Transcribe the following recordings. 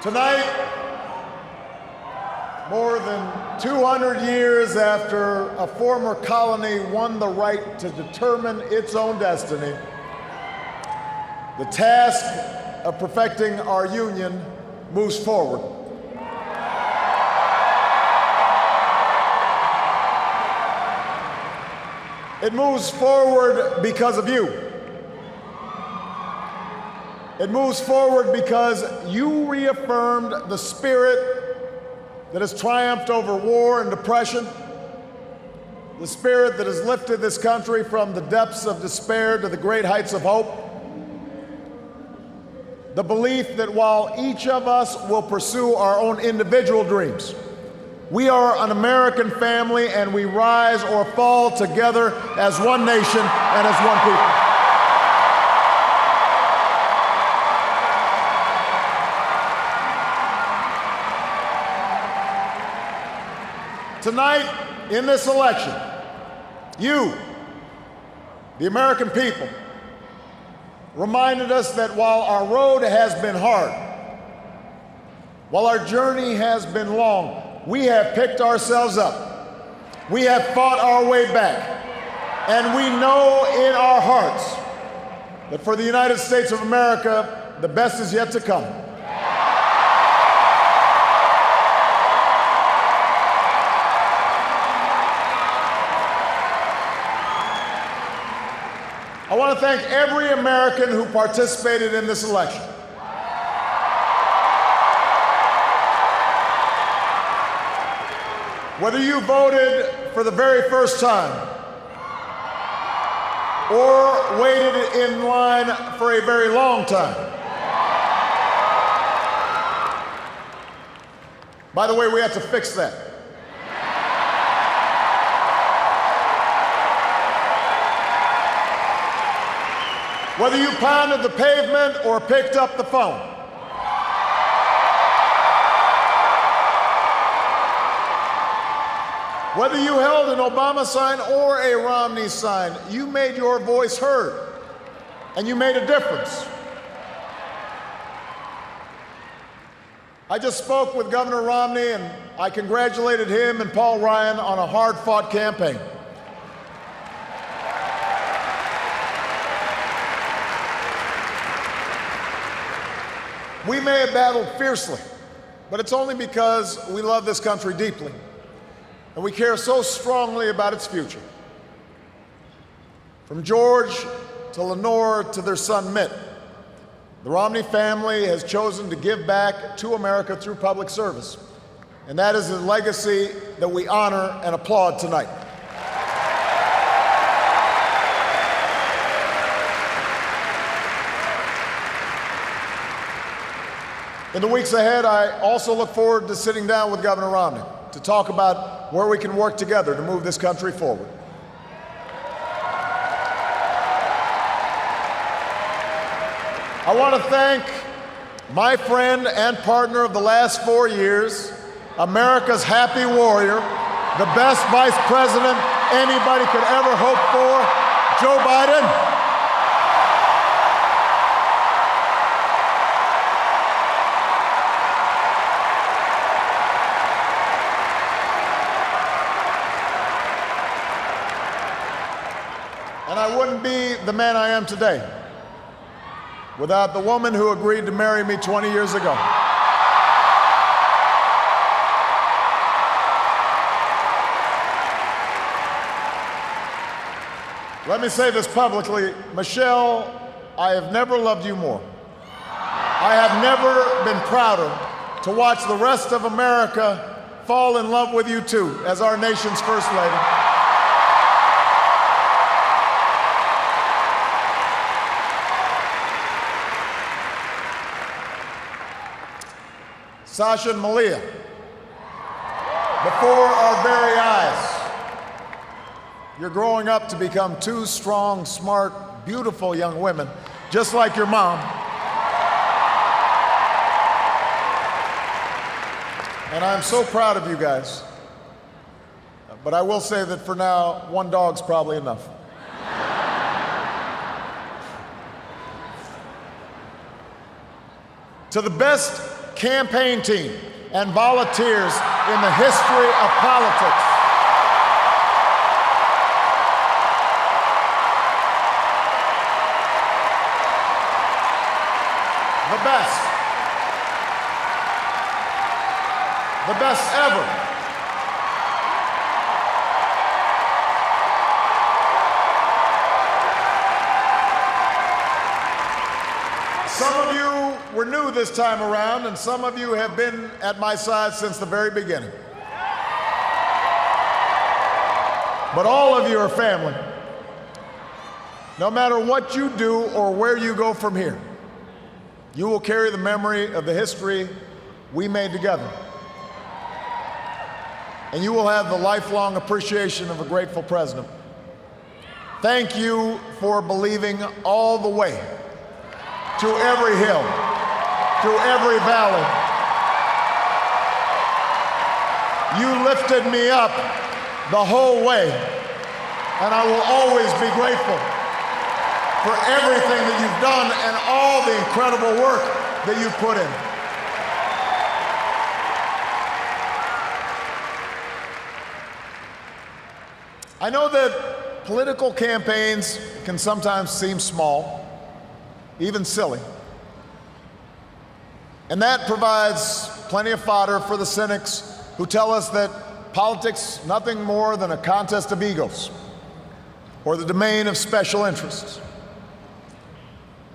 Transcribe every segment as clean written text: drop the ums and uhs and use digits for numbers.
Tonight, more than 200 years after a former colony won the right to determine its own destiny, the task of perfecting our union moves forward. It moves forward because of you. It moves forward because you reaffirmed the spirit that has triumphed over war and depression, the spirit that has lifted this country from the depths of despair to the great heights of hope, the belief that while each of us will pursue our own individual dreams, we are an American family and we rise or fall together as one nation and as one people. Tonight, in this election, you, the American people, reminded us that while our road has been hard, while our journey has been long, we have picked ourselves up. We have fought our way back. And we know in our hearts that for the United States of America, the best is yet to come. I want to thank every American who participated in this election. Whether you voted for the very first time or waited in line for a very long time. By the way, we have to fix that. Whether you pounded the pavement or picked up the phone. Whether you held an Obama sign or a Romney sign, you made your voice heard, and you made a difference. I just spoke with Governor Romney, and I congratulated him and Paul Ryan on a hard-fought campaign. We may have battled fiercely, but it's only because we love this country deeply, and we care so strongly about its future. From George to Lenore to their son Mitt, the Romney family has chosen to give back to America through public service, and that is a legacy that we honor and applaud tonight. In the weeks ahead, I also look forward to sitting down with Governor Romney to talk about where we can work together to move this country forward. I want to thank my friend and partner of the last 4 years, America's happy warrior, the best vice president anybody could ever hope for, Joe Biden. And I wouldn't be the man I am today without the woman who agreed to marry me 20 years ago. Let me say this publicly, Michelle, I have never loved you more. I have never been prouder to watch the rest of America fall in love with you too, as our nation's First Lady. Sasha and Malia, before our very eyes, you're growing up to become two strong, smart, beautiful young women, just like your mom. And I'm so proud of you guys. But I will say that for now, one dog's probably enough. To the best campaign team and volunteers in the history of politics. The best. The best ever. Some of you were new this time around, and some of you have been at my side since the very beginning. But all of you are family. No matter what you do or where you go from here, you will carry the memory of the history we made together. And you will have the lifelong appreciation of a grateful president. Thank you for believing all the way to every hill, to every valley. You lifted me up the whole way, and I will always be grateful for everything that you've done and all the incredible work that you've put in. I know that political campaigns can sometimes seem small, even silly. And that provides plenty of fodder for the cynics who tell us that politics is nothing more than a contest of egos or the domain of special interests.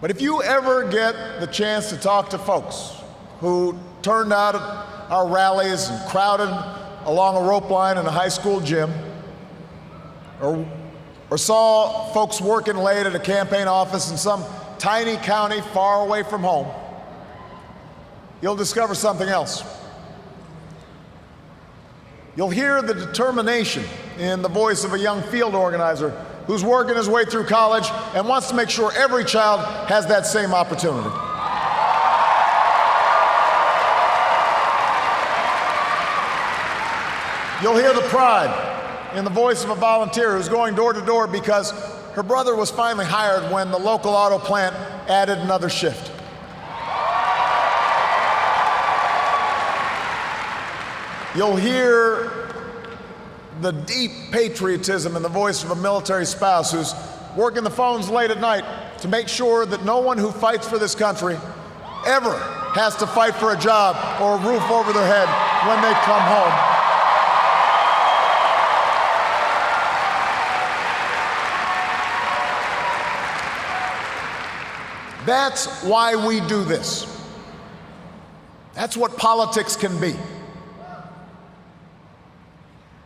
But if you ever get the chance to talk to folks who turned out at our rallies and crowded along a rope line in a high school gym, or saw folks working late at a campaign office in some tiny county far away from home, you'll discover something else. You'll hear the determination in the voice of a young field organizer who's working his way through college and wants to make sure every child has that same opportunity. You'll hear the pride in the voice of a volunteer who's going door to door because her brother was finally hired when the local auto plant added another shift. You'll hear the deep patriotism in the voice of a military spouse who's working the phones late at night to make sure that no one who fights for this country ever has to fight for a job or a roof over their head when they come home. That's why we do this. That's what politics can be.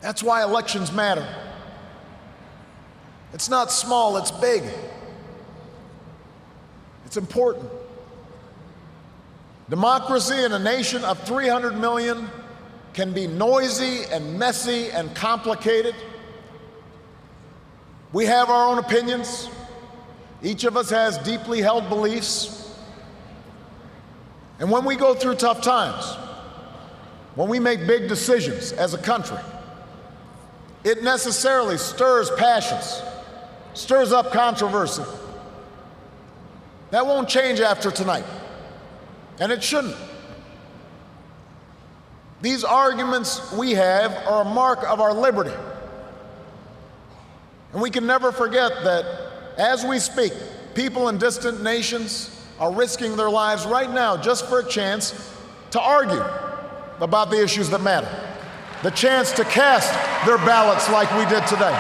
That's why elections matter. It's not small, it's big. It's important. Democracy in a nation of 300 million can be noisy and messy and complicated. We have our own opinions. Each of us has deeply held beliefs. And when we go through tough times, when we make big decisions as a country, it necessarily stirs passions, stirs up controversy. That won't change after tonight, and it shouldn't. These arguments we have are a mark of our liberty. And we can never forget that as we speak, people in distant nations are risking their lives right now just for a chance to argue about the issues that matter, the chance to cast their ballots like we did today.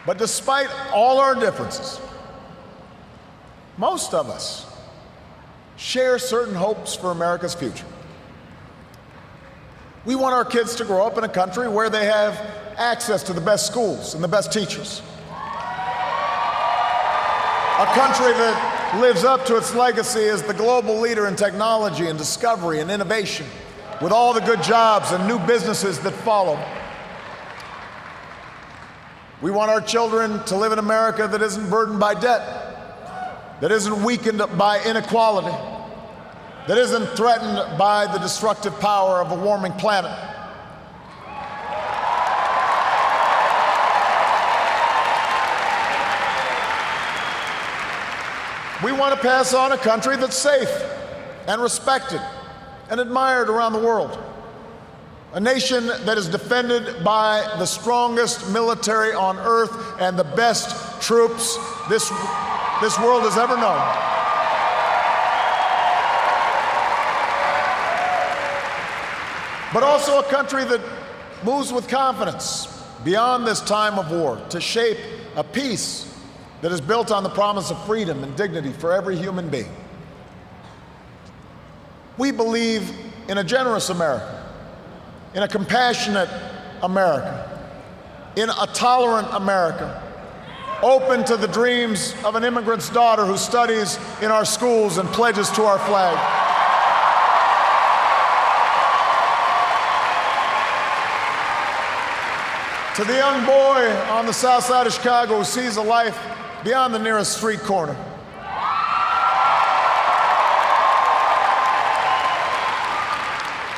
But despite all our differences, most of us share certain hopes for America's future. We want our kids to grow up in a country where they have access to the best schools and the best teachers. A country that lives up to its legacy as the global leader in technology and discovery and innovation, with all the good jobs and new businesses that follow. We want our children to live in America that isn't burdened by debt, that isn't weakened by inequality, that isn't threatened by the destructive power of a warming planet. We want to pass on a country that's safe and respected and admired around the world. A nation that is defended by the strongest military on earth and the best troops this world has ever known. But also a country that moves with confidence beyond this time of war to shape a peace that is built on the promise of freedom and dignity for every human being. We believe in a generous America, in a compassionate America, in a tolerant America, open to the dreams of an immigrant's daughter who studies in our schools and pledges to our flag. To the young boy on the south side of Chicago who sees a life beyond the nearest street corner.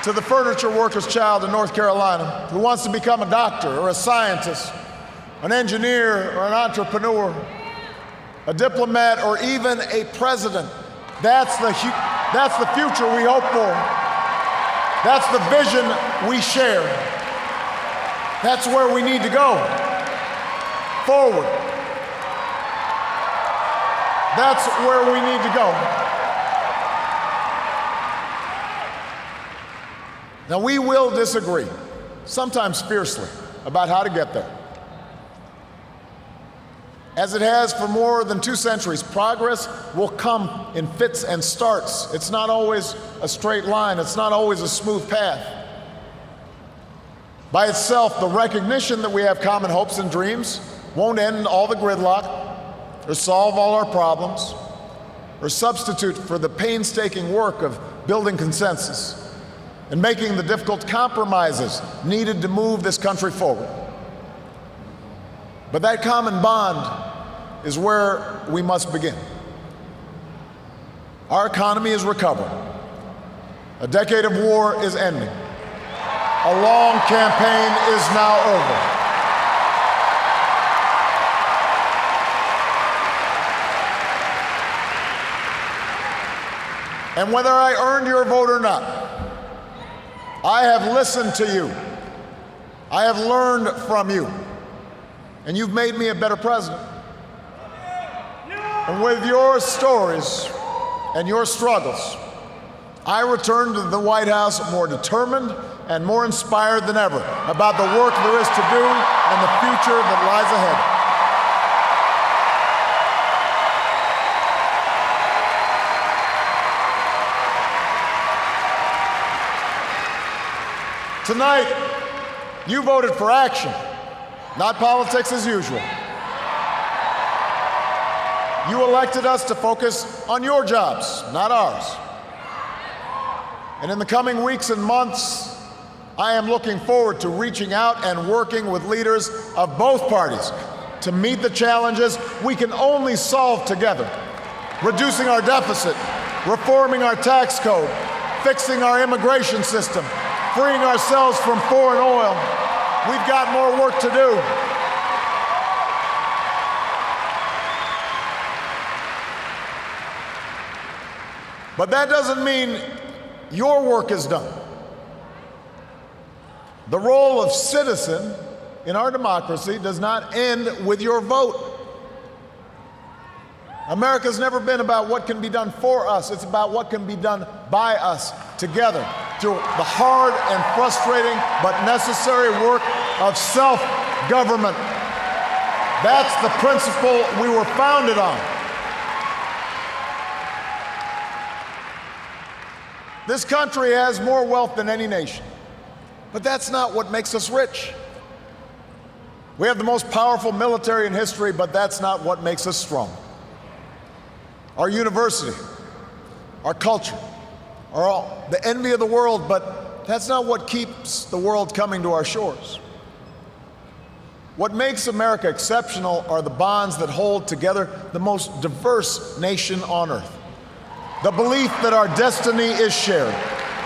To the furniture worker's child in North Carolina who wants to become a doctor or a scientist, an engineer or an entrepreneur, a diplomat or even a president. That's the future we hope for. That's the vision we share. That's where we need to go. Forward. That's where we need to go. Now, we will disagree, sometimes fiercely, about how to get there. As it has for more than 2 centuries, progress will come in fits and starts. It's not always a straight line. It's not always a smooth path. By itself, the recognition that we have common hopes and dreams won't end all the gridlock or solve all our problems or substitute for the painstaking work of building consensus and making the difficult compromises needed to move this country forward. But that common bond is where we must begin. Our economy is recovering. A decade of war is ending. A long campaign is now over. And whether I earned your vote or not, I have listened to you. I have learned from you. And you've made me a better president. And with your stories and your struggles, I return to the White House more determined and more inspired than ever about the work there is to do and the future that lies ahead. Tonight, you voted for action, not politics as usual. You elected us to focus on your jobs, not ours. And in the coming weeks and months, I am looking forward to reaching out and working with leaders of both parties to meet the challenges we can only solve together. Reducing our deficit, reforming our tax code, fixing our immigration system, freeing ourselves from foreign oil. We've got more work to do. But that doesn't mean your work is done. The role of citizen in our democracy does not end with your vote. America's never been about what can be done for us. It's about what can be done by us together through the hard and frustrating but necessary work of self-government. That's the principle we were founded on. This country has more wealth than any nation, but that's not what makes us rich. We have the most powerful military in history, but that's not what makes us strong. Our university, our culture, are all the envy of the world, but that's not what keeps the world coming to our shores. What makes America exceptional are the bonds that hold together the most diverse nation on earth. The belief that our destiny is shared,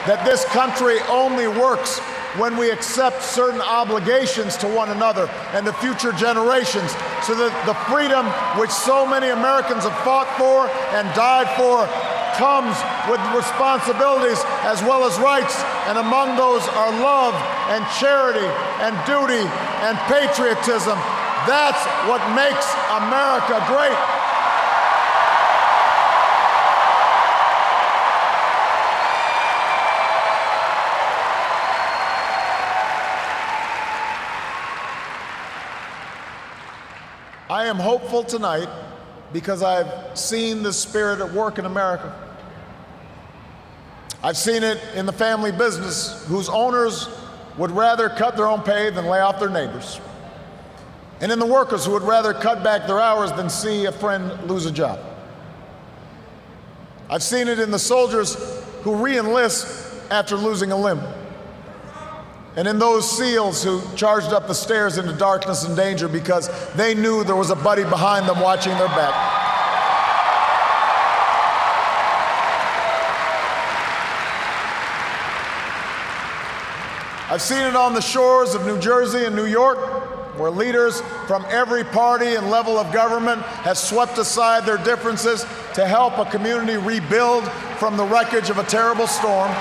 that this country only works when we accept certain obligations to one another and to future generations, so that the freedom which so many Americans have fought for and died for comes with responsibilities as well as rights, and among those are love and charity and duty and patriotism. That's what makes America great. I am hopeful tonight because I've seen the spirit at work in America. I've seen it in the family business whose owners would rather cut their own pay than lay off their neighbors, and in the workers who would rather cut back their hours than see a friend lose a job. I've seen it in the soldiers who re-enlist after losing a limb, and in those SEALs who charged up the stairs into darkness and danger because they knew there was a buddy behind them watching their back. I've seen it on the shores of New Jersey and New York, where leaders from every party and level of government have swept aside their differences to help a community rebuild from the wreckage of a terrible storm.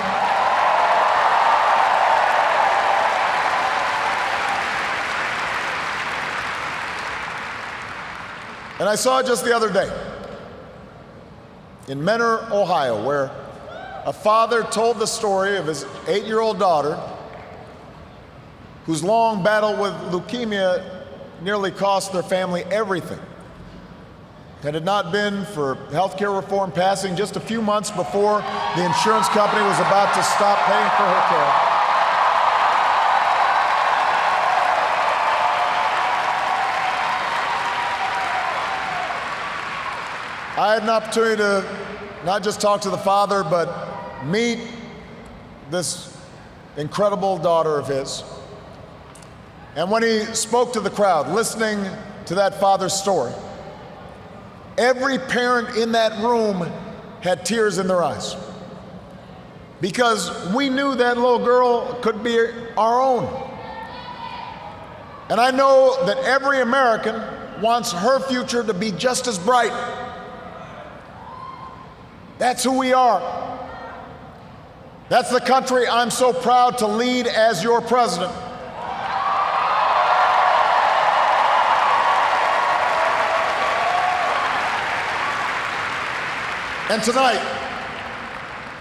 And I saw it just the other day in Mentor, Ohio, where a father told the story of his 8-year-old daughter whose long battle with leukemia nearly cost their family everything. Had it not been for health care reform passing just a few months before the insurance company was about to stop paying for her care. I had an opportunity to not just talk to the father, but meet this incredible daughter of his. And when he spoke to the crowd, listening to that father's story, every parent in that room had tears in their eyes, because we knew that little girl could be our own. And I know that every American wants her future to be just as bright. That's who we are. That's the country I'm so proud to lead as your president. And tonight,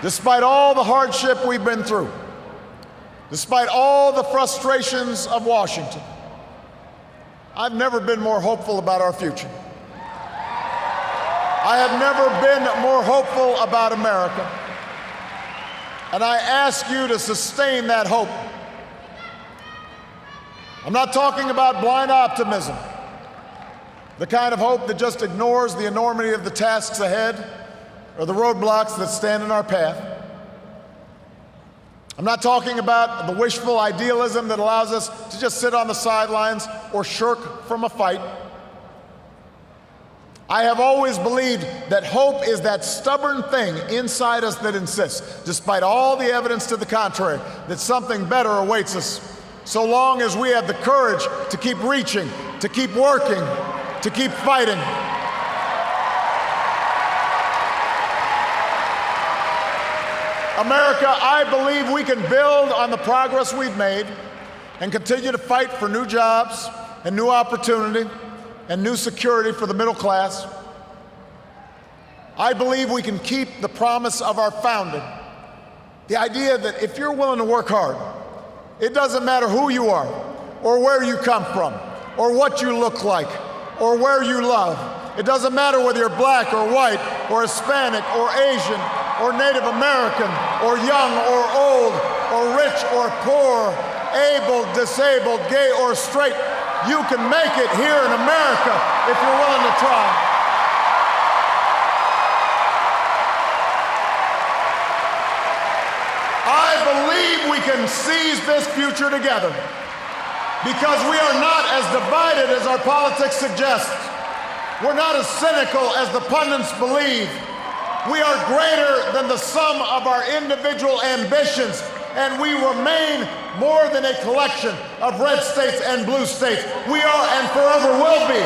despite all the hardship we've been through, despite all the frustrations of Washington, I've never been more hopeful about our future. I have never been more hopeful about America. And I ask you to sustain that hope. I'm not talking about blind optimism, the kind of hope that just ignores the enormity of the tasks ahead or the roadblocks that stand in our path. I'm not talking about the wishful idealism that allows us to just sit on the sidelines or shirk from a fight. I have always believed that hope is that stubborn thing inside us that insists, despite all the evidence to the contrary, that something better awaits us, so long as we have the courage to keep reaching, to keep working, to keep fighting. America, I believe we can build on the progress we've made and continue to fight for new jobs and new opportunity and new security for the middle class. I believe we can keep the promise of our founding, the idea that if you're willing to work hard, it doesn't matter who you are or where you come from or what you look like or where you love. It doesn't matter whether you're black or white or Hispanic or Asian or Native American or young or old or rich or poor, able, disabled, gay or straight. You can make it here in America if you're willing to try. I believe we can seize this future together because we are not as divided as our politics suggests. We're not as cynical as the pundits believe. We are greater than the sum of our individual ambitions, and we remain more than a collection of red states and blue states. We are and forever will be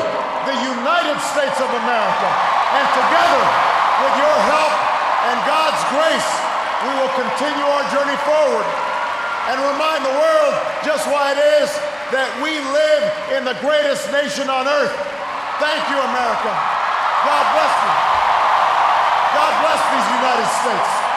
the United States of America. And together, with your help and God's grace, we will continue our journey forward and remind the world just why it is that we live in the greatest nation on earth. Thank you, America. God bless you. God bless these United States.